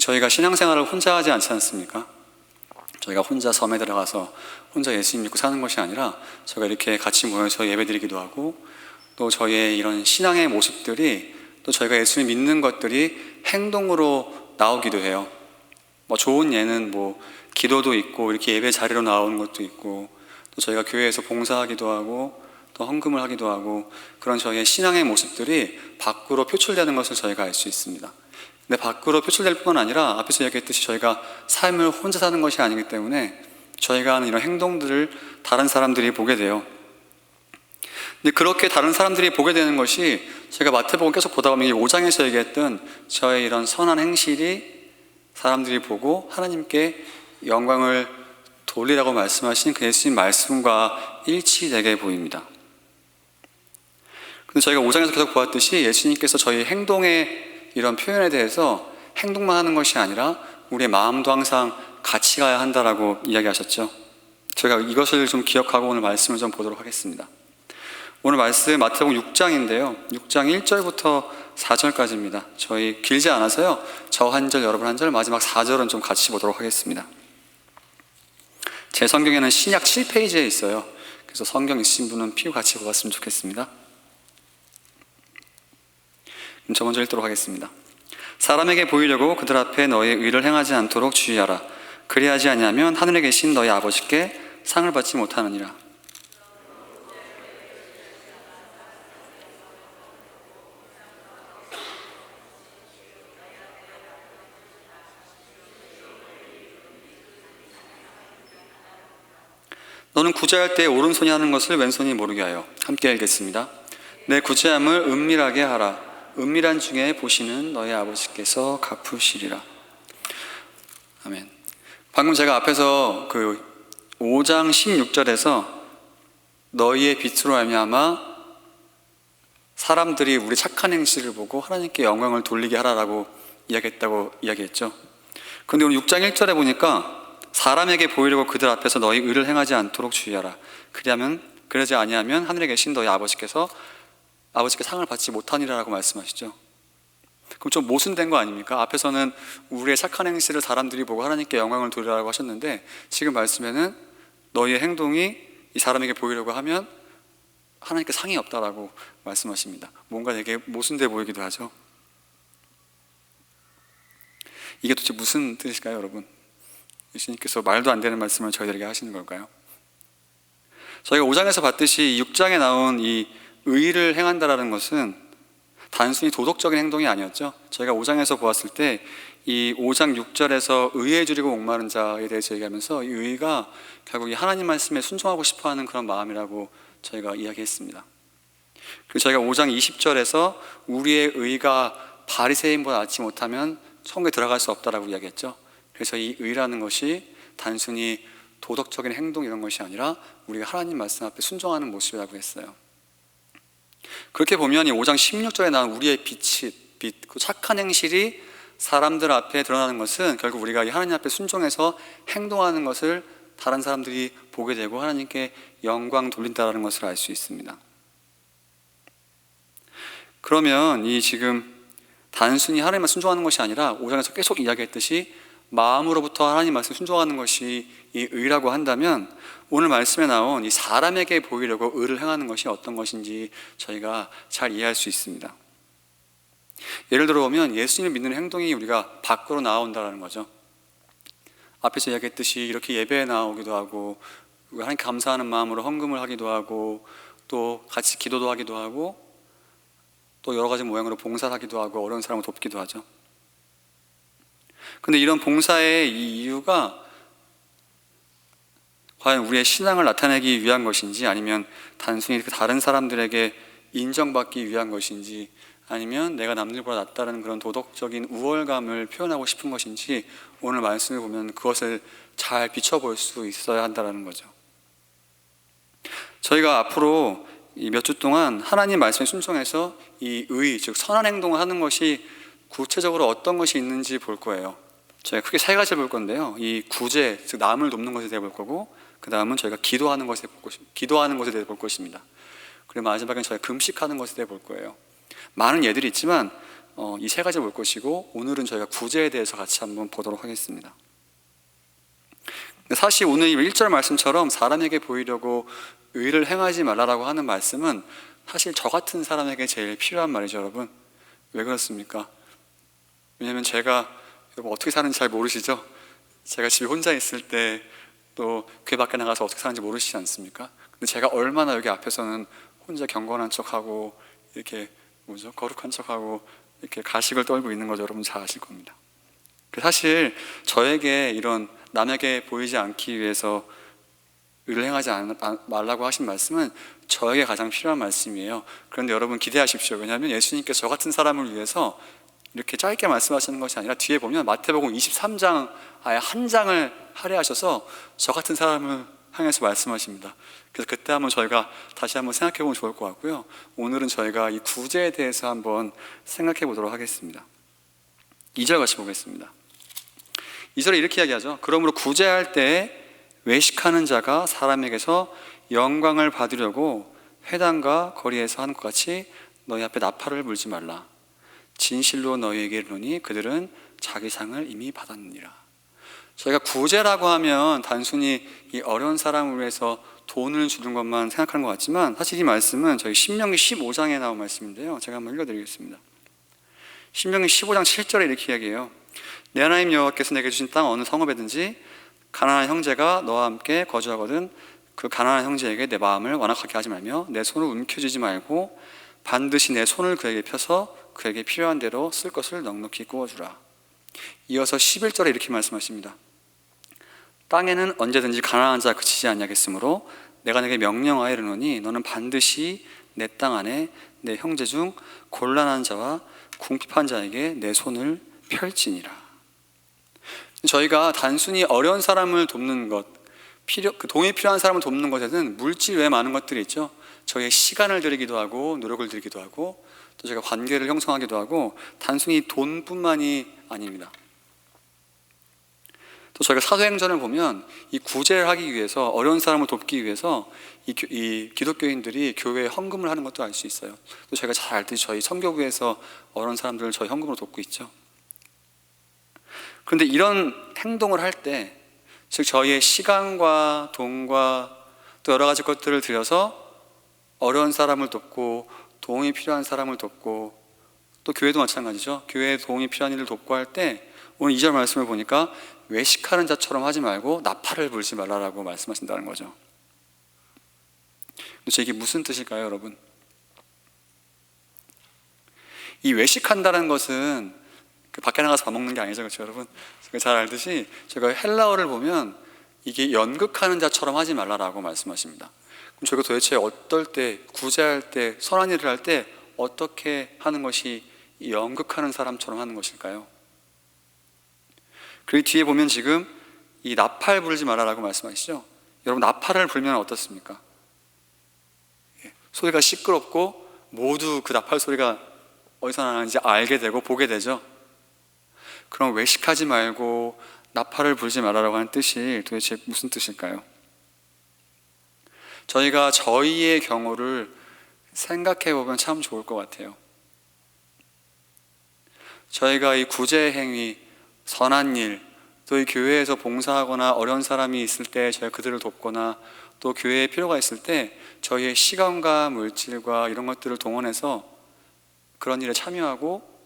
저희가 신앙생활을 혼자 하지 않지 않습니까? 저희가 혼자 섬에 들어가서 혼자 예수님 믿고 사는 것이 아니라 저희가 이렇게 같이 모여서 예배드리기도 하고, 또 저희의 이런 신앙의 모습들이, 또 저희가 예수님 믿는 것들이 행동으로 나오기도 해요. 좋은 예는 기도도 있고 이렇게 예배 자리로 나오는 것도 있고, 또 저희가 교회에서 봉사하기도 하고 또 헌금을 하기도 하고, 그런 저희의 신앙의 모습들이 밖으로 표출되는 것을 저희가 알 수 있습니다. 근데 밖으로 표출될 뿐만 아니라 앞에서 얘기했듯이 저희가 삶을 혼자 사는 것이 아니기 때문에 저희가 하는 이런 행동들을 다른 사람들이 보게 돼요. 근데 그렇게 다른 사람들이 보게 되는 것이, 제가 마태복음 계속 보다 보면 이 5장에서 얘기했던 저의 이런 선한 행실이 사람들이 보고 하나님께 영광을 돌리라고 말씀하신 그 예수님 말씀과 일치되게 보입니다. 근데 저희가 5장에서 계속 보았듯이 예수님께서 저희 행동의 이런 표현에 대해서 행동만 하는 것이 아니라 우리의 마음도 항상 같이 가야 한다라고 이야기하셨죠. 저희가 이것을 좀 기억하고 오늘 말씀을 좀 보도록 하겠습니다. 오늘 말씀 마태복음 6장인데요 6장 1절부터 4절까지입니다 저희 길지 않아서요, 저 한 절 여러분 한 절, 마지막 4절은 좀 같이 보도록 하겠습니다. 제 성경에는 신약 7페이지에 있어요. 그래서 성경 있으신 분은 피우 같이 보았으면 좋겠습니다. 그럼 저 먼저 읽도록 하겠습니다. 사람에게 보이려고 그들 앞에 너의 의를 행하지 않도록 주의하라. 그리하지 아니하면 하늘에 계신 너희 아버지께 상을 받지 못하느니라. 너는 구제할 때 오른손이 하는 것을 왼손이 모르게 하여. 함께 읽겠습니다. 내 구제함을 은밀하게 하라. 은밀한 중에 보시는 너희 아버지께서 갚으시리라. 아멘. 방금 제가 앞에서 그 5장 16절에서 너희의 빛으로 말미암아 사람들이 우리 착한 행실을 보고 하나님께 영광을 돌리게 하라라고 이야기했다고 이야기했죠. 그런데 오늘 6장 1절에 보니까 사람에게 보이려고 그들 앞에서 너희 의를 행하지 않도록 주의하라. 그러지 아니하면 하늘에 계신 너희 아버지께 상을 받지 못하니라라고 말씀하시죠. 그럼 좀 모순된 거 아닙니까? 앞에서는 우리의 착한 행실을 사람들이 보고 하나님께 영광을 돌리라고 하셨는데, 지금 말씀에는 너희의 행동이 이 사람에게 보이려고 하면 하나님께 상이 없다라고 말씀하십니다. 뭔가 되게 모순돼 보이기도 하죠. 이게 도대체 무슨 뜻일까요, 여러분? 예수님께서 말도 안 되는 말씀을 저희들에게 하시는 걸까요? 저희가 5장에서 봤듯이 6장에 나온 이 의를 행한다라는 것은 단순히 도덕적인 행동이 아니었죠. 저희가 5장에서 보았을 때 이 5장 6절에서 의에 줄이고 목마른 자에 대해서 얘기하면서 이 의가 결국 이 하나님 말씀에 순종하고 싶어하는 그런 마음이라고 저희가 이야기했습니다. 그리고 저희가 5장 20절에서 우리의 의가 바리새인보다 낫지 못하면 천국에 들어갈 수 없다라고 이야기했죠. 그래서 이 의라는 것이 단순히 도덕적인 행동 이런 것이 아니라 우리가 하나님 말씀 앞에 순종하는 모습이라고 했어요. 그렇게 보면 이 5장 16절에 나온 우리의 그 착한 행실이 사람들 앞에 드러나는 것은 결국 우리가 이 하나님 앞에 순종해서 행동하는 것을 다른 사람들이 보게 되고 하나님께 영광 돌린다는 것을 알 수 있습니다. 그러면 이 지금 단순히 하나님만 순종하는 것이 아니라 5장에서 계속 이야기했듯이 마음으로부터 하나님 말씀에 순종하는 것이 이 의라고 한다면, 오늘 말씀에 나온 이 사람에게 보이려고 의를 행하는 것이 어떤 것인지 저희가 잘 이해할 수 있습니다. 예를 들어 보면 예수님을 믿는 행동이 우리가 밖으로 나온다는 거죠. 앞에서 이야기했듯이 이렇게 예배에 나오기도 하고 하나님께 감사하는 마음으로 헌금을 하기도 하고 또 같이 기도도 하기도 하고 또 여러 가지 모양으로 봉사를 하기도 하고 어려운 사람을 돕기도 하죠. 근데 이런 봉사의 이 이유가 과연 우리의 신앙을 나타내기 위한 것인지, 아니면 단순히 다른 사람들에게 인정받기 위한 것인지, 아니면 내가 남들보다 낫다는 그런 도덕적인 우월감을 표현하고 싶은 것인지, 오늘 말씀을 보면 그것을 잘 비춰볼 수 있어야 한다는 거죠. 저희가 앞으로 이 몇 주 동안 하나님 말씀에 순종해서 이 의, 즉 선한 행동을 하는 것이 구체적으로 어떤 것이 있는지 볼 거예요. 저희가 크게 세 가지를 볼 건데요. 이 구제, 즉 남을 돕는 것에 대해 볼 거고, 그 다음은 저희가 기도하는 것에 대해 볼 것입니다. 그리고 마지막엔 저희가 금식하는 것에 대해 볼 거예요. 많은 예들이 있지만 이 세 가지 볼 것이고, 오늘은 저희가 구제에 대해서 같이 한번 보도록 하겠습니다. 사실 오늘 1절 말씀처럼 사람에게 보이려고 의를 행하지 말라라고 하는 말씀은 사실 저 같은 사람에게 제일 필요한 말이죠, 여러분. 왜 그렇습니까? 왜냐하면 제가, 여러분 어떻게 사는지 잘 모르시죠? 제가 집에 혼자 있을 때 또 교회 밖에 나가서 어떻게 사는지 모르시지 않습니까? 근데 제가 얼마나 여기 앞에서는 혼자 경건한 척하고 이렇게 거룩한 척하고 이렇게 가식을 떨고 있는 거죠. 여러분 잘 아실 겁니다. 사실 저에게 이런 남에게 보이지 않기 위해서 의를 행하지 말라고 하신 말씀은 저에게 가장 필요한 말씀이에요. 그런데 여러분 기대하십시오. 왜냐하면 예수님께서 저 같은 사람을 위해서 이렇게 짧게 말씀하시는 것이 아니라 뒤에 보면 마태복음 23장 아예 한 장을 할애하셔서 저 같은 사람을 향해서 말씀하십니다. 그래서 그때 한번 저희가 다시 한번 생각해 보면 좋을 것 같고요. 오늘은 저희가 이 구제에 대해서 한번 생각해 보도록 하겠습니다. 2절 같이 보겠습니다. 2절에 이렇게 이야기하죠. 그러므로 구제할 때 외식하는 자가 사람에게서 영광을 받으려고 회당과 거리에서 하는 것 같이 너희 앞에 나팔을 불지 말라. 진실로 너희에게 이르노니 그들은 자기 상을 이미 받았느니라. 저희가 구제라고 하면 단순히 이 어려운 사람을 위해서 돈을 주는 것만 생각하는 것 같지만, 사실 이 말씀은 저희 신명기 15장에 나온 말씀인데요. 제가 한번 읽어드리겠습니다. 신명기 15장 7절에 이렇게 이야기해요. 내 하나님 여호와께서 내게 주신 땅 어느 성읍에든지 가난한 형제가 너와 함께 거주하거든 그 가난한 형제에게 내 마음을 완악하게 하지 말며 내 손을 움켜쥐지 말고 반드시 내 손을 그에게 펴서 그에게 필요한 대로 쓸 것을 넉넉히 구워주라. 이어서 11절에 이렇게 말씀하십니다. 땅에는 언제든지 가난한 자 그치지 아니하겠으므로 내가 내게 명령하여 이르노니 너는 반드시 내 땅 안에 내 형제 중 곤란한 자와 궁핍한 자에게 내 손을 펼지니라. 저희가 단순히 어려운 사람을 돕는 것, 돈이 필요한 사람을 돕는 것에는 물질 외에 많은 것들이 있죠. 저희의 시간을 들이기도 하고 노력을 들이기도 하고 또 저희가 관계를 형성하기도 하고 단순히 돈뿐만이 아닙니다. 또 저희가 사도행전을 보면 이 구제를 하기 위해서, 어려운 사람을 돕기 위해서 이 기독교인들이 교회에 헌금을 하는 것도 알 수 있어요. 또 저희가 잘 알듯이 저희 선교부에서 어려운 사람들을 저희 헌금으로 돕고 있죠. 그런데 이런 행동을 할 때, 즉 저희의 시간과 돈과 또 여러 가지 것들을 들여서 어려운 사람을 돕고 도움이 필요한 사람을 돕고 또 교회도 마찬가지죠. 교회에 도움이 필요한 일을 돕고 할 때 오늘 2절 말씀을 보니까 외식하는 자처럼 하지 말고 나팔을 불지 말라라고 말씀하신다는 거죠. 도대체 이게 무슨 뜻일까요, 여러분? 이 외식한다는 것은 밖에 나가서 밥 먹는 게 아니죠, 그렇죠, 여러분? 잘 알듯이 제가 헬라어를 보면 이게 연극하는 자처럼 하지 말라라고 말씀하십니다. 그럼 저희가 도대체 어떨 때, 구제할 때, 선한 일을 할 때 어떻게 하는 것이 연극하는 사람처럼 하는 것일까요? 그 뒤에 보면 지금 이 나팔 불지 말아라고 말씀하시죠. 여러분 나팔을 불면 어떻습니까? 소리가 시끄럽고 모두 그 나팔 소리가 어디서 나는지 알게 되고 보게 되죠. 그럼 외식하지 말고 나팔을 불지 말아라고 하는 뜻이 도대체 무슨 뜻일까요? 저희가 저희의 경우를 생각해 보면 참 좋을 것 같아요. 저희가 이 구제 행위, 선한 일, 또 이 교회에서 봉사하거나 어려운 사람이 있을 때 저희가 그들을 돕거나 또 교회에 필요가 있을 때 저희의 시간과 물질과 이런 것들을 동원해서 그런 일에 참여하고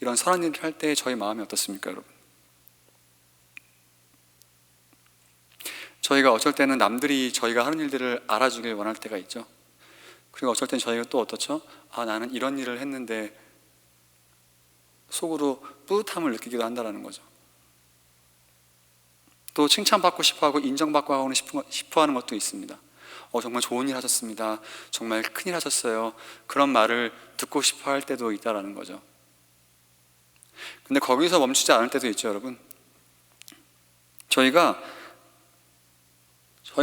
이런 선한 일을 할 때 저희 마음이 어떻습니까, 여러분? 저희가 어쩔 때는 남들이 저희가 하는 일들을 알아주길 원할 때가 있죠. 그리고 어쩔 땐 저희가 또 어떻죠? 나는 이런 일을 했는데 속으로 뿌듯함을 느끼기도 한다는 거죠. 또 칭찬받고 싶어하고 인정받고 하고 싶어하는 것도 있습니다. 정말 좋은 일 하셨습니다. 정말 큰일 하셨어요. 그런 말을 듣고 싶어 할 때도 있다는 거죠. 근데 거기서 멈추지 않을 때도 있죠, 여러분. 저희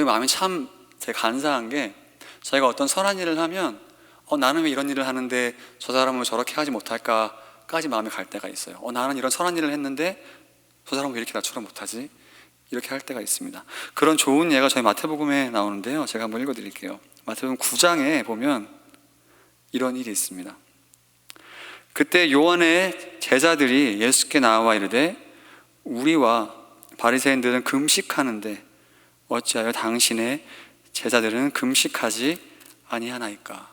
마음이 참 되게 간사한 게, 저희가 어떤 선한 일을 하면 나는 왜 이런 일을 하는데 저 사람은 저렇게 하지 못할까까지 마음이 갈 때가 있어요. 나는 이런 선한 일을 했는데 저 사람은 왜 이렇게 나처럼 못하지? 이렇게 할 때가 있습니다. 그런 좋은 예가 저희 마태복음에 나오는데요. 제가 한번 읽어드릴게요. 마태복음 9장에 보면 이런 일이 있습니다. 그때 요한의 제자들이 예수께 나와 이르되 우리와 바리새인들은 금식하는데 어찌하여 당신의 제자들은 금식하지 아니하나이까.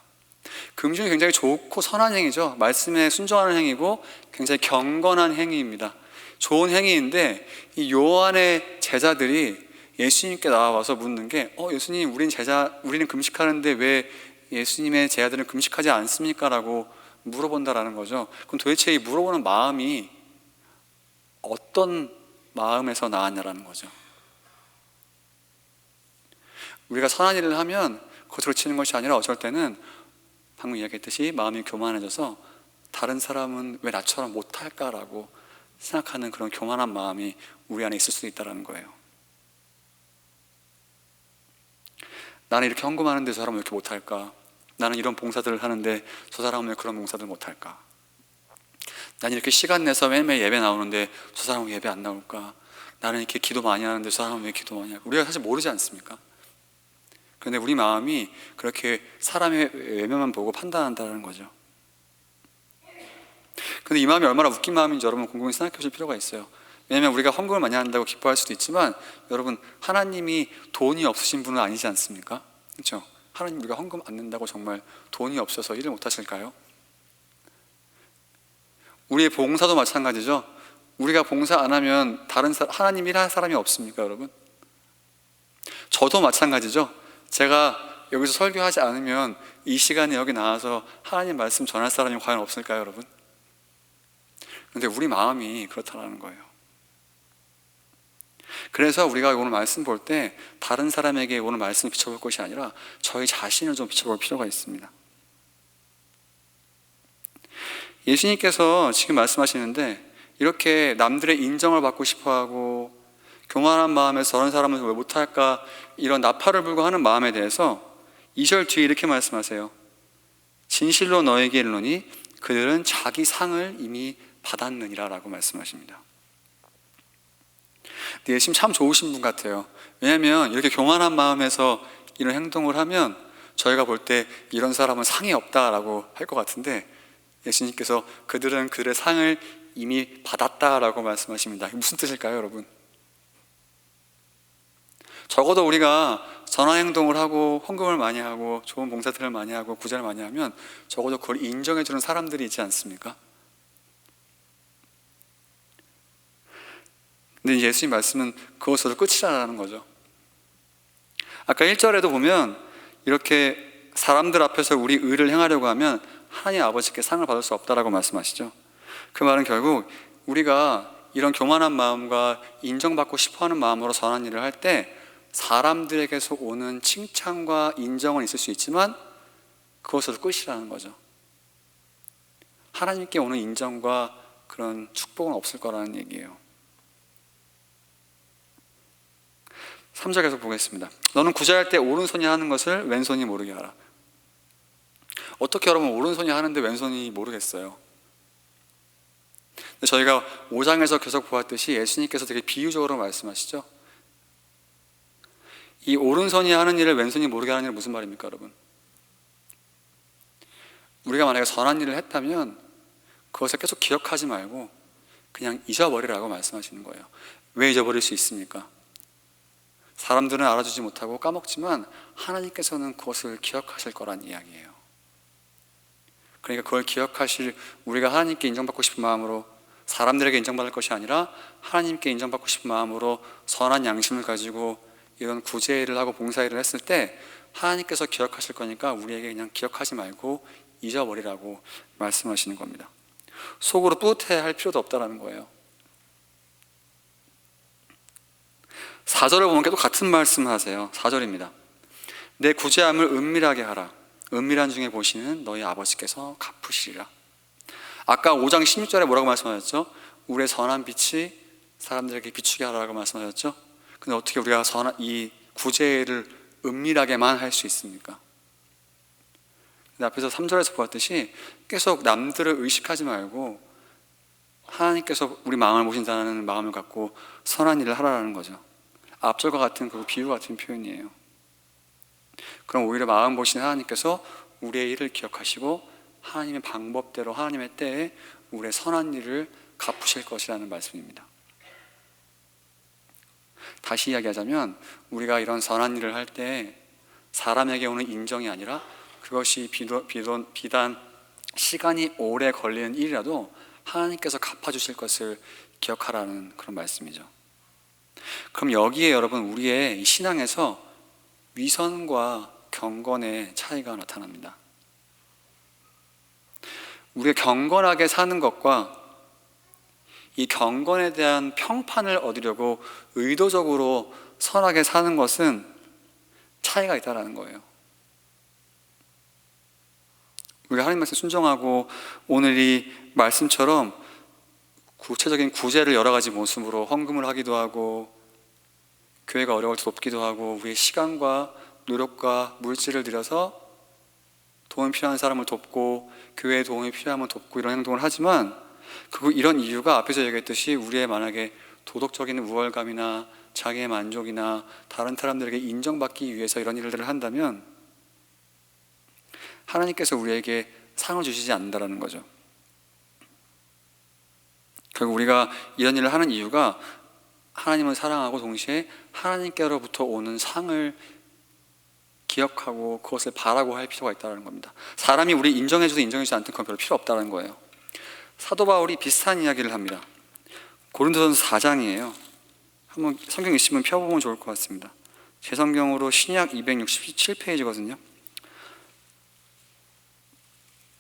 금식은 굉장히 좋고 선한 행위죠. 말씀에 순종하는 행위고 굉장히 경건한 행위입니다. 좋은 행위인데 이 요한의 제자들이 예수님께 나와서 묻는 게 예수님, 우리는 금식하는데 왜 예수님의 제자들은 금식하지 않습니까? 라고 물어본다라는 거죠. 그럼 도대체 이 물어보는 마음이 어떤 마음에서 나왔냐라는 거죠. 우리가 선한 일을 하면 겉으로 치는 것이 아니라 어쩔 때는 방금 이야기했듯이 마음이 교만해져서 다른 사람은 왜 나처럼 못할까라고 생각하는 그런 교만한 마음이 우리 안에 있을 수 있다는 거예요. 나는 이렇게 헌금하는데 저 사람은 왜 이렇게 못할까? 나는 이런 봉사들을 하는데 저 사람은 왜 그런 봉사들을 못할까? 나는 이렇게 시간 내서 매일매일 예배 나오는데 저 사람은 예배 안 나올까? 나는 이렇게 기도 많이 하는데 저 사람은 왜 기도 많이 할까? 우리가 사실 모르지 않습니까? 그런데 우리 마음이 그렇게 사람의 외면만 보고 판단한다는 거죠. 그런데 이 마음이 얼마나 웃긴 마음인지 여러분 곰곰이 생각해 보실 필요가 있어요. 왜냐하면 우리가 헌금을 많이 한다고 기뻐할 수도 있지만 여러분, 하나님이 돈이 없으신 분은 아니지 않습니까? 그렇죠? 하나님, 우리가 헌금 안 낸다고 정말 돈이 없어서 일을 못 하실까요? 우리의 봉사도 마찬가지죠. 우리가 봉사 안 하면 하나님 일할 사람이 없습니까, 여러분? 저도 마찬가지죠. 제가 여기서 설교하지 않으면 이 시간에 여기 나와서 하나님 말씀 전할 사람이 과연 없을까요, 여러분? 그런데 우리 마음이 그렇다는 거예요. 그래서 우리가 오늘 말씀 볼 때 다른 사람에게 오늘 말씀을 비춰볼 것이 아니라 저희 자신을 좀 비춰볼 필요가 있습니다. 예수님께서 지금 말씀하시는데 이렇게 남들의 인정을 받고 싶어하고 교만한 마음에서 저런 사람은 왜 못할까 이런 나팔을 불고 하는 마음에 대해서 2절 뒤에 이렇게 말씀하세요. 진실로 너에게 이르노니 그들은 자기 상을 이미 받았느니라 라고 말씀하십니다. 예수님 참 좋으신 분 같아요. 왜냐하면 이렇게 교만한 마음에서 이런 행동을 하면 저희가 볼 때 이런 사람은 상이 없다라고 할 것 같은데 예수님께서 그들은 그들의 상을 이미 받았다라고 말씀하십니다. 무슨 뜻일까요, 여러분? 적어도 우리가 선한 행동을 하고 헌금을 많이 하고 좋은 봉사들을 많이 하고 구제를 많이 하면 적어도 그걸 인정해 주는 사람들이 있지 않습니까? 근데 예수님 말씀은 그것으로 끝이라는 거죠. 아까 1절에도 보면 이렇게 사람들 앞에서 우리 의를 행하려고 하면 하나님 아버지께 상을 받을 수 없다라고 말씀하시죠. 그 말은 결국 우리가 이런 교만한 마음과 인정받고 싶어하는 마음으로 선한 일을 할 때 사람들에게서 오는 칭찬과 인정은 있을 수 있지만 그것으로 끝이라는 거죠. 하나님께 오는 인정과 그런 축복은 없을 거라는 얘기예요. 3절 계속 보겠습니다. 너는 구제할 때 오른손이 하는 것을 왼손이 모르게 하라. 어떻게 여러분 오른손이 하는데 왼손이 모르겠어요? 저희가 5장에서 계속 보았듯이 예수님께서 되게 비유적으로 말씀하시죠. 이 오른손이 하는 일을 왼손이 모르게 하는 일은 무슨 말입니까, 여러분? 우리가 만약에 선한 일을 했다면 그것을 계속 기억하지 말고 그냥 잊어버리라고 말씀하시는 거예요. 왜 잊어버릴 수 있습니까? 사람들은 알아주지 못하고 까먹지만 하나님께서는 그것을 기억하실 거란 이야기예요. 그러니까 그걸 기억하실, 우리가 하나님께 인정받고 싶은 마음으로, 사람들에게 인정받을 것이 아니라 하나님께 인정받고 싶은 마음으로 선한 양심을 가지고 이런 구제일을 하고 봉사일을 했을 때 하나님께서 기억하실 거니까 우리에게 그냥 기억하지 말고 잊어버리라고 말씀하시는 겁니다. 속으로 뿌듯해할 필요도 없다는 거예요. 4절을 보면 계속 같은 말씀을 하세요. 4절입니다. 내 구제함을 은밀하게 하라. 은밀한 중에 보시는 너희 아버지께서 갚으시리라. 아까 5장 16절에 뭐라고 말씀하셨죠? 우리의 선한 빛이 사람들에게 비추게 하라고 말씀하셨죠? 근데 어떻게 우리가 이 구제를 은밀하게만 할 수 있습니까? 근데 앞에서 3절에서 보았듯이 계속 남들을 의식하지 말고 하나님께서 우리 마음을 보신다는 마음을 갖고 선한 일을 하라는 거죠. 앞절과 같은 그 비유 같은 표현이에요. 그럼 오히려 마음 보신 하나님께서 우리의 일을 기억하시고 하나님의 방법대로 하나님의 때에 우리의 선한 일을 갚으실 것이라는 말씀입니다. 다시 이야기하자면 우리가 이런 선한 일을 할 때 사람에게 오는 인정이 아니라 그것이 비단 시간이 오래 걸리는 일이라도 하나님께서 갚아주실 것을 기억하라는 그런 말씀이죠. 그럼 여기에 여러분 우리의 신앙에서 위선과 경건의 차이가 나타납니다. 우리가 경건하게 사는 것과 이 경건에 대한 평판을 얻으려고 의도적으로 선하게 사는 것은 차이가 있다는 거예요. 우리가 하나님 말씀 순종하고 오늘 이 말씀처럼 구체적인 구제를 여러 가지 모습으로 헌금을 하기도 하고 교회가 어려울 때 돕기도 하고 우리의 시간과 노력과 물질을 들여서 도움이 필요한 사람을 돕고 교회에 도움이 필요하면 돕고 이런 행동을 하지만 이런 이유가 앞에서 얘기했듯이 우리의 만약에 도덕적인 우월감이나 자기의 만족이나 다른 사람들에게 인정받기 위해서 이런 일들을 한다면 하나님께서 우리에게 상을 주시지 않는다는 거죠. 결국 우리가 이런 일을 하는 이유가 하나님을 사랑하고 동시에 하나님께로부터 오는 상을 기억하고 그것을 바라고 할 필요가 있다는 겁니다. 사람이 우리 인정해줘도 인정해주지 않든 그건 별로 필요 없다는 거예요. 사도 바울이 비슷한 이야기를 합니다. 고린도전서 4장이에요. 한번 성경 있으면 펴보면 좋을 것 같습니다. 제 성경으로 신약 267페이지거든요.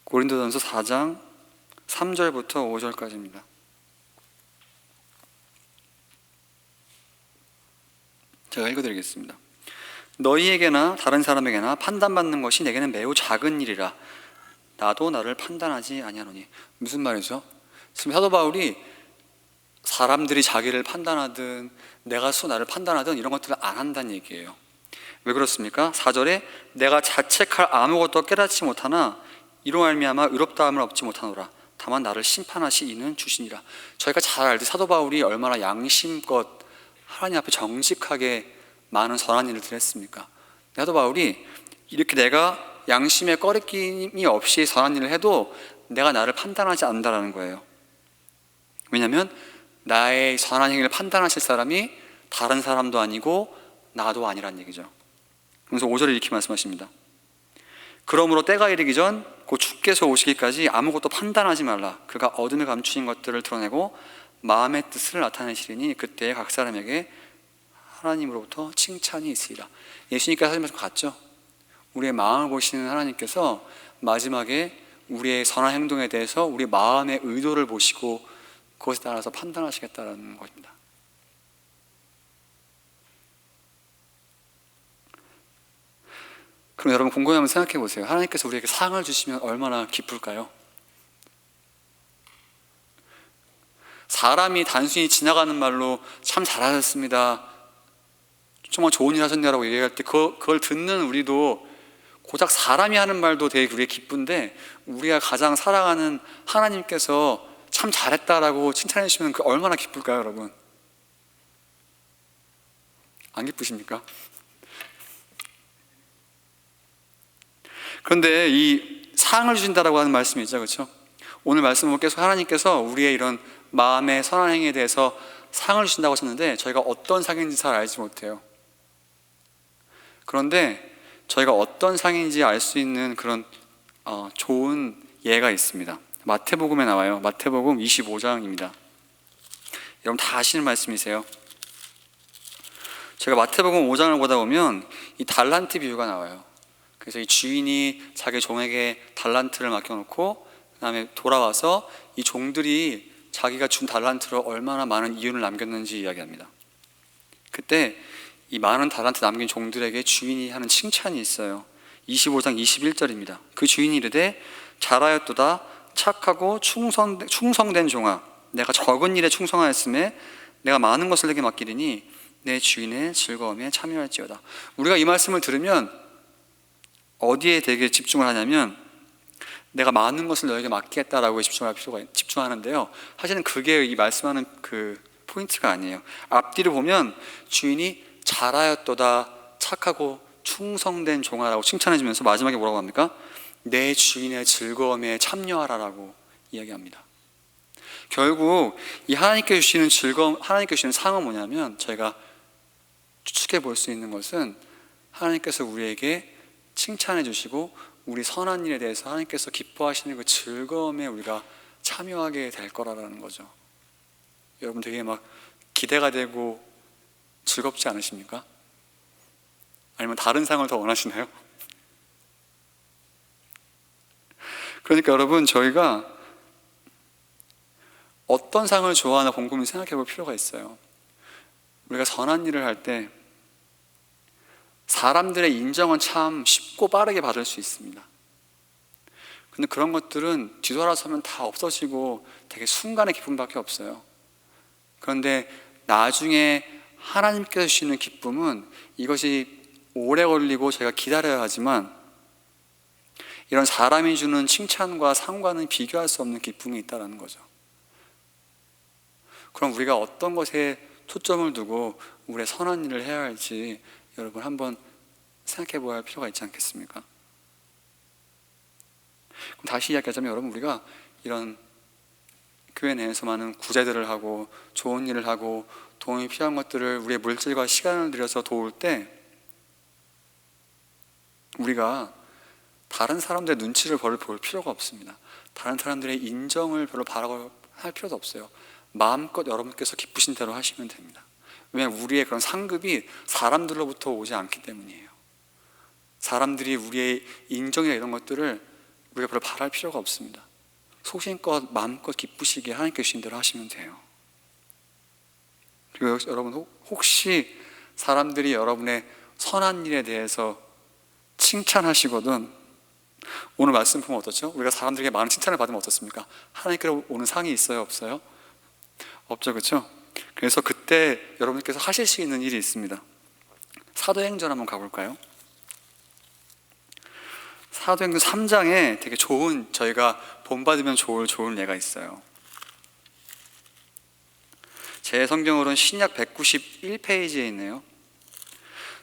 고린도전서 4장 3절부터 5절까지입니다. 제가 읽어드리겠습니다. 너희에게나 다른 사람에게나 판단받는 것이 내게는 매우 작은 일이라 나도 나를 판단하지 아니하노니. 무슨 말이죠? 지금 사도 바울이 사람들이 자기를 판단하든 내가 나를 판단하든 이런 것들을 안 한다는 얘기예요. 왜 그렇습니까? 4절에 내가 자책할 아무것도 깨닫지 못하나 이로 말미암아 의롭다함을 얻지 못하노라. 다만 나를 심판하시 이는 주시니라. 저희가 잘 알듯 사도 바울이 얼마나 양심껏 하나님 앞에 정직하게 많은 선한 일을 했습니까? 사도 바울이 이렇게 내가 양심에 꺼리낌이 없이 선한 일을 해도 내가 나를 판단하지 않는다는 거예요. 왜냐하면 나의 선한 행위를 판단하실 사람이 다른 사람도 아니고 나도 아니란 얘기죠. 그래서 5절에 이렇게 말씀하십니다. 그러므로 때가 이르기 전 곧 주께서 오시기까지 아무것도 판단하지 말라. 그가 어둠에 감추신 것들을 드러내고 마음의 뜻을 나타내시리니 그때 각 사람에게 하나님으로부터 칭찬이 있으리라. 예수님께서 하신 말씀 같죠? 우리의 마음을 보시는 하나님께서 마지막에 우리의 선한 행동에 대해서 우리 마음의 의도를 보시고 그것에 따라서 판단하시겠다는 것입니다. 그럼 여러분 곰곰이 한번 생각해 보세요. 하나님께서 우리에게 상을 주시면 얼마나 기쁠까요? 사람이 단순히 지나가는 말로 참 잘하셨습니다, 정말 좋은 일 하셨네라고 얘기할 때 그걸 듣는 우리도 고작 사람이 하는 말도 되게 우리의 기쁜데 우리가 가장 사랑하는 하나님께서 참 잘했다라고 칭찬해 주시면 그 얼마나 기쁠까요, 여러분? 안 기쁘십니까? 그런데 이 상을 주신다라고 하는 말씀이 있죠, 그렇죠? 오늘 말씀은 계속 하나님께서 우리의 이런 마음의 선한 행위에 대해서 상을 주신다고 하셨는데 저희가 어떤 상인지 잘 알지 못해요. 그런데 저희가 어떤 상인지 알 수 있는 그런 좋은 예가 있습니다. 마태복음에 나와요. 마태복음 25장입니다. 여러분 다 아시는 말씀이세요. 제가 마태복음 5장을 보다 보면 이 달란트 비유가 나와요. 그래서 이 주인이 자기 종에게 달란트를 맡겨놓고 그 다음에 돌아와서 이 종들이 자기가 준 달란트로 얼마나 많은 이윤을 남겼는지 이야기합니다. 그때 이 많은 달란트 남긴 종들에게 주인이 하는 칭찬이 있어요. 25장 21절입니다. 그 주인이 이르되 잘하였도다 착하고 충성된 종아, 내가 적은 일에 충성하였음에 내가 많은 것을 내게 맡기리니 내 주인의 즐거움에 참여할지어다. 우리가 이 말씀을 들으면 어디에 되게 집중을 하냐면 내가 많은 것을 너에게 맡기겠다라고 집중하는데요. 사실은 그게 이 말씀하는 그 포인트가 아니에요. 앞뒤를 보면 주인이 잘하였도다 착하고 충성된 종아라고 칭찬해 주면서 마지막에 뭐라고 합니까? 내 주인의 즐거움에 참여하라라고 이야기합니다. 결국 이 하나님께 주시는 즐거움, 하나님께 주시는 상은 뭐냐면, 저희가 추측해 볼 수 있는 것은 하나님께서 우리에게 칭찬해 주시고 우리 선한 일에 대해서 하나님께서 기뻐하시는 그 즐거움에 우리가 참여하게 될 거라는 거죠. 여러분 되게 막 기대가 되고 즐겁지 않으십니까? 아니면 다른 상을 더 원하시나요? 그러니까 여러분, 저희가 어떤 상을 좋아하나 곰곰이 생각해 볼 필요가 있어요. 우리가 선한 일을 할 때 사람들의 인정은 참 쉽고 빠르게 받을 수 있습니다. 근데 그런 것들은 뒤돌아서면 다 없어지고 되게 순간의 기쁨밖에 없어요. 그런데 나중에 하나님께서 주시는 기쁨은 이것이 오래 걸리고 저희가 기다려야 하지만, 이런 사람이 주는 칭찬과 상과는 비교할 수 없는 기쁨이 있다는 거죠. 그럼 우리가 어떤 것에 초점을 두고 우리의 선한 일을 해야 할지 여러분 한번 생각해 보아야 할 필요가 있지 않겠습니까? 그럼 다시 이야기하자면, 여러분 우리가 이런 교회 내에서 많은 구제들을 하고 좋은 일을 하고 도움이 필요한 것들을 우리의 물질과 시간을 들여서 도울 때, 우리가 다른 사람들의 눈치를 별로 볼 필요가 없습니다. 다른 사람들의 인정을 별로 바라고 할 필요도 없어요. 마음껏 여러분께서 기쁘신 대로 하시면 됩니다. 왜냐하면 우리의 그런 상급이 사람들로부터 오지 않기 때문이에요. 사람들이 우리의 인정이나 이런 것들을 우리가 별로 바랄 필요가 없습니다. 소신껏 마음껏 기쁘시게 하나님께 주신 대로 하시면 돼요. 그리고 여러분, 혹시 사람들이 여러분의 선한 일에 대해서 칭찬하시거든, 오늘 말씀 보면 어떻죠? 우리가 사람들에게 많은 칭찬을 받으면 어떻습니까? 하나님께로 오는 상이 있어요, 없어요? 없죠, 그렇죠? 그래서 그때 여러분께서 하실 수 있는 일이 있습니다. 사도행전 한번 가볼까요? 사도행전 3장에 되게 좋은, 저희가 본받으면 좋은 예가 있어요. 제 성경으로는 신약 191페이지에 있네요.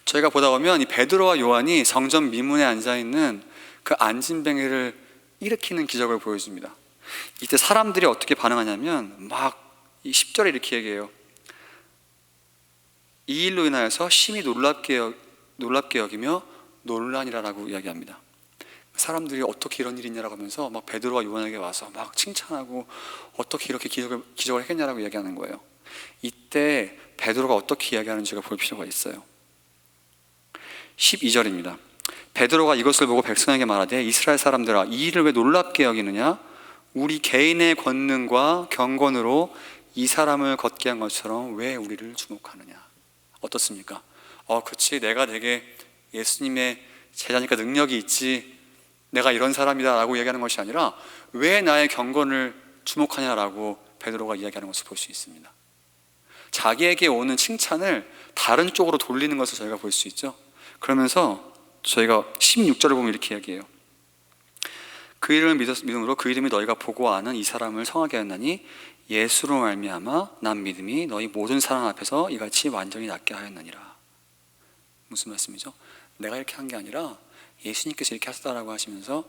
저희가 보다 보면 이 베드로와 요한이 성전 미문에 앉아있는 그 안진뱅이를 일으키는 기적을 보여줍니다. 이때 사람들이 어떻게 반응하냐면, 막 이 10절에 이렇게 얘기해요. 이 일로 인하여서 심히 놀랍게 여기며 논란이라고 이야기합니다. 사람들이 어떻게 이런 일이 있냐라고 하면서 막 베드로와 요한에게 와서 막 칭찬하고 어떻게 이렇게 기적을 했겠냐라고 이야기하는 거예요. 이때 베드로가 어떻게 이야기하는지가 볼 필요가 있어요. 12절입니다. 베드로가 이것을 보고 백성에게 말하되, 이스라엘 사람들아, 이 일을 왜 놀랍게 여기느냐? 우리 개인의 권능과 경건으로 이 사람을 걷게 한 것처럼 왜 우리를 주목하느냐? 어떻습니까? 그치, 내가 되게 예수님의 제자니까 능력이 있지, 내가 이런 사람이다 라고 이야기하는 것이 아니라 왜 나의 경건을 주목하냐라고 베드로가 이야기하는 것을 볼 수 있습니다. 자기에게 오는 칭찬을 다른 쪽으로 돌리는 것을 저희가 볼 수 있죠. 그러면서 저희가 16절을 보면 이렇게 이야기해요. 그 이름을 믿음으로 그 이름이 너희가 보고 아는 이 사람을 성하게 하였나니 예수로 말미암아 난 믿음이 너희 모든 사람 앞에서 이같이 완전히 낫게 하였느니라. 무슨 말씀이죠? 내가 이렇게 한 게 아니라 예수님께서 이렇게 하셨다라고 하시면서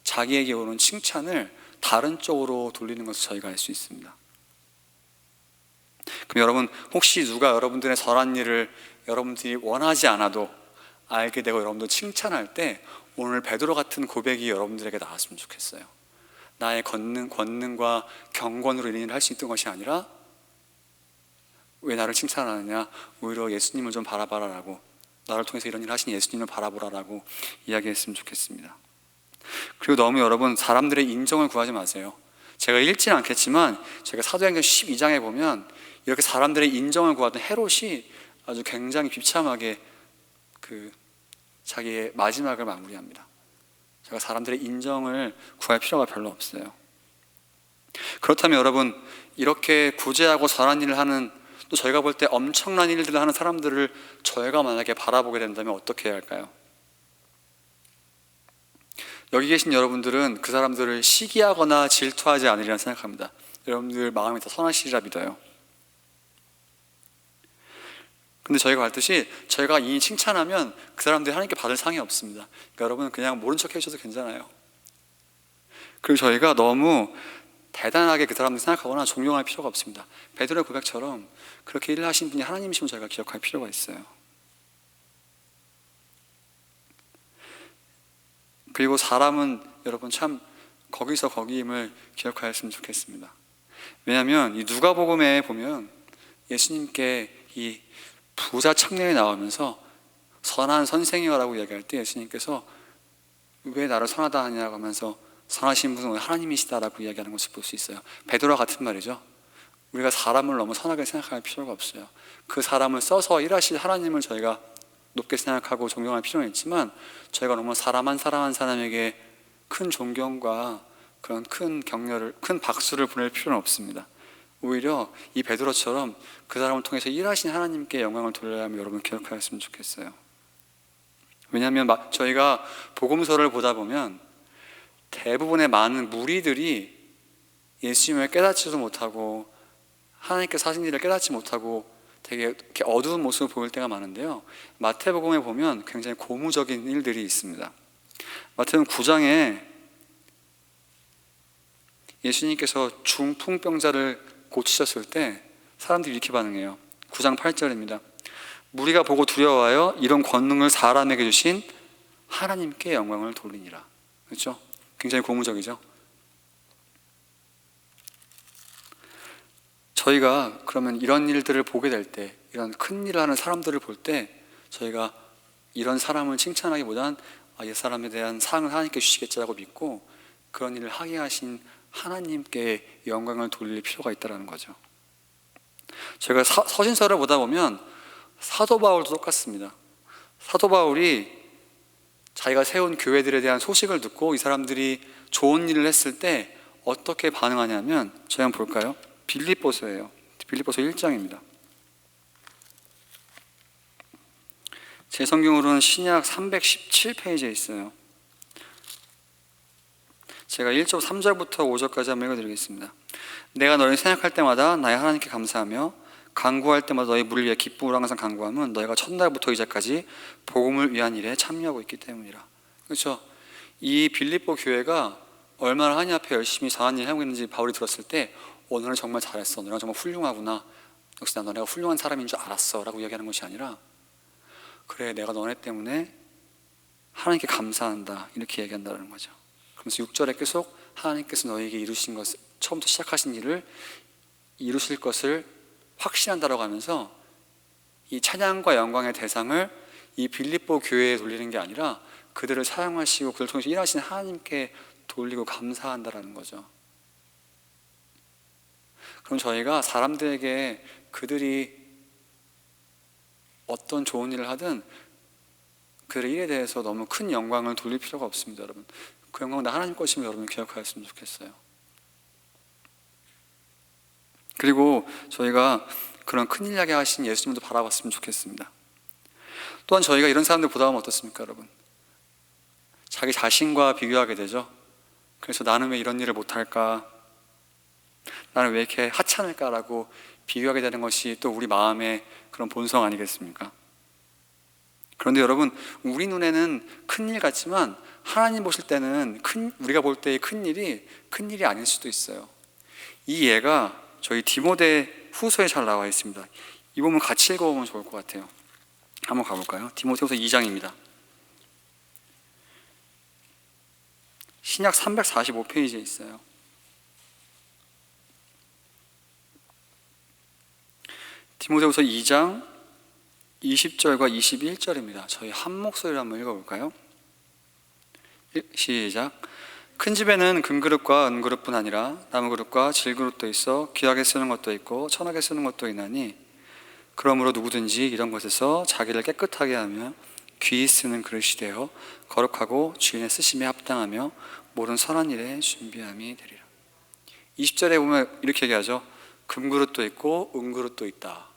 자기에게 오는 칭찬을 다른 쪽으로 돌리는 것을 저희가 알 수 있습니다. 그럼 여러분, 혹시 누가 여러분들의 선한 일을 여러분들이 원하지 않아도 알게 되고 여러분들 칭찬할 때 오늘 베드로 같은 고백이 여러분들에게 나왔으면 좋겠어요. 나의 권능과 경건으로 이런 일을 할 수 있던 것이 아니라 왜 나를 칭찬하느냐, 오히려 예수님을 좀 바라봐라라고, 나를 통해서 이런 일을 하신 예수님을 바라보라라고 이야기했으면 좋겠습니다. 그리고 너무 여러분, 사람들의 인정을 구하지 마세요. 제가 읽지는 않겠지만 제가 사도행전 12장에 보면 이렇게 사람들의 인정을 구하던 헤롯이 아주 굉장히 비참하게 자기의 마지막을 마무리합니다. 제가 사람들의 인정을 구할 필요가 별로 없어요. 그렇다면 여러분, 이렇게 구제하고 선한 일을 하는, 또 저희가 볼 때 엄청난 일들을 하는 사람들을 저희가 만약에 바라보게 된다면 어떻게 해야 할까요? 여기 계신 여러분들은 그 사람들을 시기하거나 질투하지 않으리라 생각합니다. 여러분들 마음이 더 선하시리라 믿어요. 근데 저희가 봤듯이 저희가 이 칭찬하면 그 사람들이 하나님께 받을 상이 없습니다. 그러니까 여러분 그냥 모른 척 해주셔도 괜찮아요. 그리고 저희가 너무 대단하게 그 사람들 생각하거나 존경할 필요가 없습니다. 베드로의 고백처럼 그렇게 일을 하신 분이 하나님이심을 저희가 기억할 필요가 있어요. 그리고 사람은 여러분 참 거기서 거기임을 기억하였으면 좋겠습니다. 왜냐하면 이 누가복음에 보면 예수님께 이 부자 청년이 나오면서 선한 선생이여라고 이야기할 때 예수님께서 왜 나를 선하다 하냐고 하면서 선하신 분은 하나님이시다라고 이야기하는 것을 볼 수 있어요. 베드로와 같은 말이죠. 우리가 사람을 너무 선하게 생각할 필요가 없어요. 그 사람을 써서 일하실 하나님을 저희가 높게 생각하고 존경할 필요는 있지만 저희가 너무 사람 한 사람에게 큰 존경과 그런 큰 격려를, 큰 박수를 보낼 필요는 없습니다. 오히려 이 베드로처럼 그 사람을 통해서 일하신 하나님께 영광을 돌려야 하면 여러분 기억하였으면 좋겠어요. 왜냐하면 저희가 복음서를 보다 보면 대부분의 많은 무리들이 예수님을 깨닫지도 못하고 하나님께서 하신 일을 깨닫지 못하고 되게 이렇게 어두운 모습을 보일 때가 많은데요, 마태복음에 보면 굉장히 고무적인 일들이 있습니다. 마태복음 9장에 예수님께서 중풍병자를 고치셨을 때 사람들이 이렇게 반응해요. 9장 8절입니다. 무리가 보고 두려워하여 이런 권능을 사람에게 주신 하나님께 영광을 돌리니라. 그렇죠? 굉장히 고무적이죠. 저희가 그러면 이런 일들을 보게 될 때, 이런 큰 일을 하는 사람들을 볼 때 저희가 이런 사람을 칭찬하기보단 이 사람에 대한 상을 하나님께 주시겠지라고 믿고 그런 일을 하게 하신 하나님께 영광을 돌릴 필요가 있다는 거죠. 저희가 서신서를 보다 보면 사도 바울도 똑같습니다. 사도 바울이 자기가 세운 교회들에 대한 소식을 듣고 이 사람들이 좋은 일을 했을 때 어떻게 반응하냐면 저희 한번 볼까요? 빌립보서예요. 빌립보서 1장입니다. 제 성경으로는 신약 317페이지에 있어요. 제가 1절 3절부터 5절까지 한번 읽어드리겠습니다. 내가 너를 생각할 때마다 나의 하나님께 감사하며 간구할 때마다 너희 무리를 위해 기쁨으로 항상 간구함은 너희가 첫날부터 이제까지 복음을 위한 일에 참여하고 있기 때문이라. 그렇죠? 이 빌립보 교회가 얼마나 하나님 앞에 열심히 선한 일을 하고 있는지 바울이 들었을 때 너는 정말 잘했어, 너는 정말 훌륭하구나, 역시 난 너네가 훌륭한 사람인 줄 알았어 라고 이야기하는 것이 아니라 그래, 내가 너네 때문에 하나님께 감사한다 이렇게 얘기한다는 거죠. 그러면서 6절에 계속 하나님께서 너에게 이루신 것을, 처음부터 시작하신 일을 이루실 것을 확신한다라고 하면서 이 찬양과 영광의 대상을 이 빌립보 교회에 돌리는 게 아니라 그들을 사용하시고 그들을 통해서 일하신 하나님께 돌리고 감사한다라는 거죠. 그럼 저희가 사람들에게 그들이 어떤 좋은 일을 하든 그들의 일에 대해서 너무 큰 영광을 돌릴 필요가 없습니다. 여러분, 그 영광은 다 하나님 것임을 여러분 기억하였으면 좋겠어요. 그리고 저희가 그런 큰일 나게 하신 예수님도 바라봤으면 좋겠습니다. 또한 저희가 이런 사람들 보다 보면 어떻습니까, 여러분? 자기 자신과 비교하게 되죠. 그래서 나는 왜 이런 일을 못할까? 나는 왜 이렇게 하찮을까라고 비교하게 되는 것이 또 우리 마음의 그런 본성 아니겠습니까? 그런데 여러분, 우리 눈에는 큰일 같지만 하나님 보실 때는 우리가 볼 때의 큰일이 아닐 수도 있어요. 이 예가 저희 디모데 후서에 잘 나와 있습니다. 이 부분 같이 읽어보면 좋을 것 같아요. 한번 가볼까요? 디모데후서 2장입니다. 신약 345페이지에 있어요. 디모데후서 2장 20절과 21절입니다. 저희 한 목소리로 한번 읽어볼까요? 시작. 큰 집에는 금그릇과 은그릇뿐 아니라 나무그릇과 질그릇도 있어 귀하게 쓰는 것도 있고 천하게 쓰는 것도 있나니 그러므로 누구든지 이런 것에서 자기를 깨끗하게 하며 귀히 쓰는 그릇이 되어 거룩하고 주인의 쓰심에 합당하며 모든 선한 일에 준비함이 되리라. 20절에 보면 이렇게 얘기하죠. 금그릇도 있고 은그릇도 있다.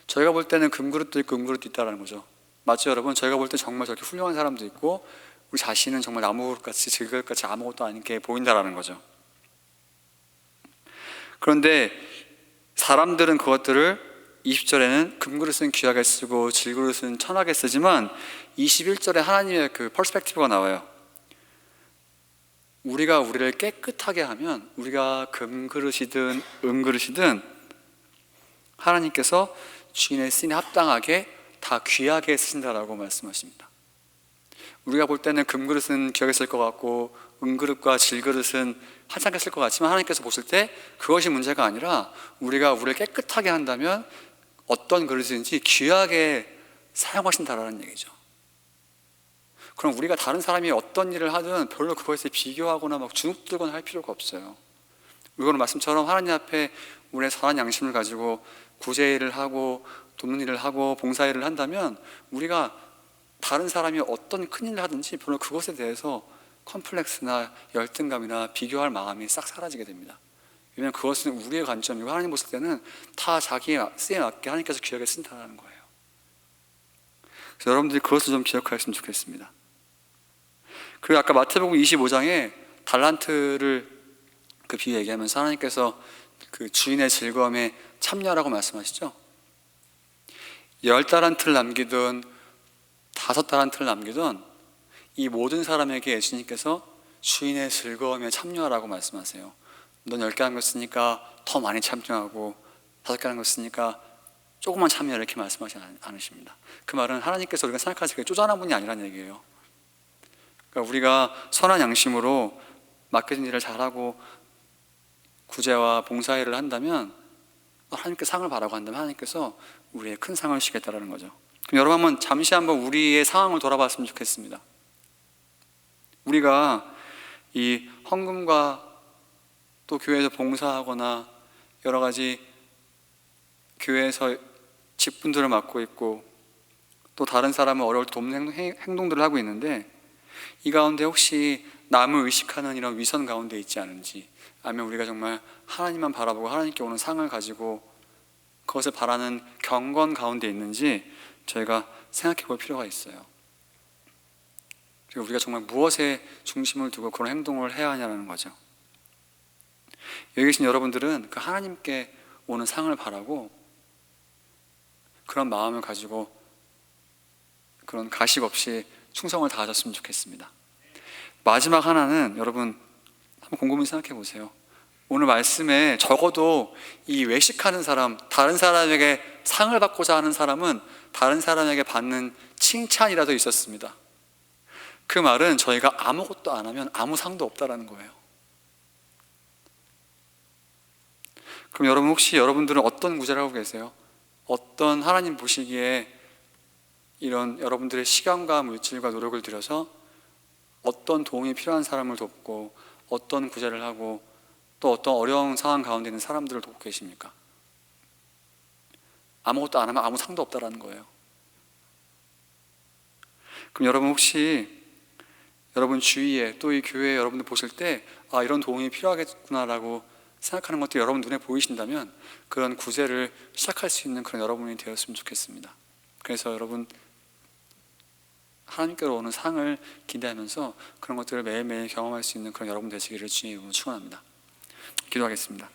저희가 볼 때는 금그릇도 있고 은그릇도 있다라는 거죠. 맞죠, 여러분? 저희가 볼 때 정말 저렇게 훌륭한 사람도 있고 우리 자신은 정말 나무그릇같이 질그릇같이 아무것도 아닌 게 보인다라는 거죠. 그런데 사람들은 그것들을 20절에는 금그릇은 귀하게 쓰고 질그릇은 천하게 쓰지만 21절에 하나님의 그 퍼스펙티브가 나와요. 우리가 우리를 깨끗하게 하면 우리가 금그릇이든 은그릇이든 하나님께서 주인의 쓰임에 합당하게 다 귀하게 쓰신다라고 말씀하십니다. 우리가 볼 때는 금그릇은 귀하게 쓸 것 같고 은그릇과 질그릇은 하찮게 쓸 것 같지만 하나님께서 보실 때 그것이 문제가 아니라 우리가 우리를 깨끗하게 한다면 어떤 그릇인지 귀하게 사용하신다라는 얘기죠. 그럼 우리가 다른 사람이 어떤 일을 하든 별로 그것에 비교하거나 막 주눅들거나 할 필요가 없어요. 이거는 말씀처럼 하나님 앞에 우리의 선한 양심을 가지고 구제일을 하고 돕는 일을 하고 봉사일을 한다면 우리가 다른 사람이 어떤 큰 일을 하든지 별로 그것에 대해서 컴플렉스나 열등감이나 비교할 마음이 싹 사라지게 됩니다. 왜냐하면 그것은 우리의 관점이고 하나님 보실 때는 다 자기의 쓰에 맞게 하나님께서 귀하게 쓴다는 거예요. 그래서 여러분들이 그것을 좀 기억하셨으면 좋겠습니다. 그리고 아까 마태복음 25장에 달란트를 그 비유 얘기하면서 하나님께서 그 주인의 즐거움에 참여하라고 말씀하시죠. 10달란트를 남기든 5달란트를 남기든 이 모든 사람에게 예수님께서 주인의 즐거움에 참여하라고 말씀하세요. 넌 10개 남겼으니까 더 많이 참여하고 5개 남겼으니까 조금만 참여, 이렇게 말씀하지 않으십니다. 그 말은 하나님께서 우리가 생각하시기에 쪼잔한 분이 아니라는 얘기예요. 그러니까 우리가 선한 양심으로 맡겨진 일을 잘하고 구제와 봉사일을 한다면 하나님께 상을 바라고 한다면 하나님께서 우리의 큰 상을 주시겠다라는 거죠. 그럼 여러분 잠시 한번 우리의 상황을 돌아봤으면 좋겠습니다. 우리가 이 헌금과 또 교회에서 봉사하거나 여러 가지 교회에서 직분들을 맡고 있고 또 다른 사람을 어려울 때 돕는 행동들을 하고 있는데 이 가운데 혹시 남을 의식하는 이런 위선 가운데 있지 않은지, 아니면 우리가 정말 하나님만 바라보고 하나님께 오는 상을 가지고 그것을 바라는 경건 가운데 있는지 저희가 생각해 볼 필요가 있어요. 그리고 우리가 정말 무엇에 중심을 두고 그런 행동을 해야 하냐는 거죠. 여기 계신 여러분들은 그 하나님께 오는 상을 바라고 그런 마음을 가지고 그런 가식 없이 충성을 다하셨으면 좋겠습니다. 마지막 하나는 여러분 한번 곰곰이 생각해 보세요. 오늘 말씀에 적어도 이 외식하는 사람, 다른 사람에게 상을 받고자 하는 사람은 다른 사람에게 받는 칭찬이라도 있었습니다. 그 말은 저희가 아무것도 안 하면 아무 상도 없다라는 거예요. 그럼 여러분 혹시 여러분들은 어떤 구제를 하고 계세요? 어떤 하나님 보시기에 이런 여러분들의 시간과 물질과 노력을 들여서 어떤 도움이 필요한 사람을 돕고 어떤 구제를 하고 또 어떤 어려운 상황 가운데 있는 사람들을 돕고 계십니까? 아무것도 안 하면 아무 상도 없다라는 거예요. 그럼 여러분 혹시 여러분 주위에 또 이 교회에 여러분들 보실 때 이런 도움이 필요하겠구나라고 생각하는 것도 여러분 눈에 보이신다면 그런 구제를 시작할 수 있는 그런 여러분이 되었으면 좋겠습니다. 그래서 여러분 하나님께로 오는 상을 기대하면서 그런 것들을 매일매일 경험할 수 있는 그런 여러분 되시기를 주님의 이름으로 축원합니다. 기도하겠습니다.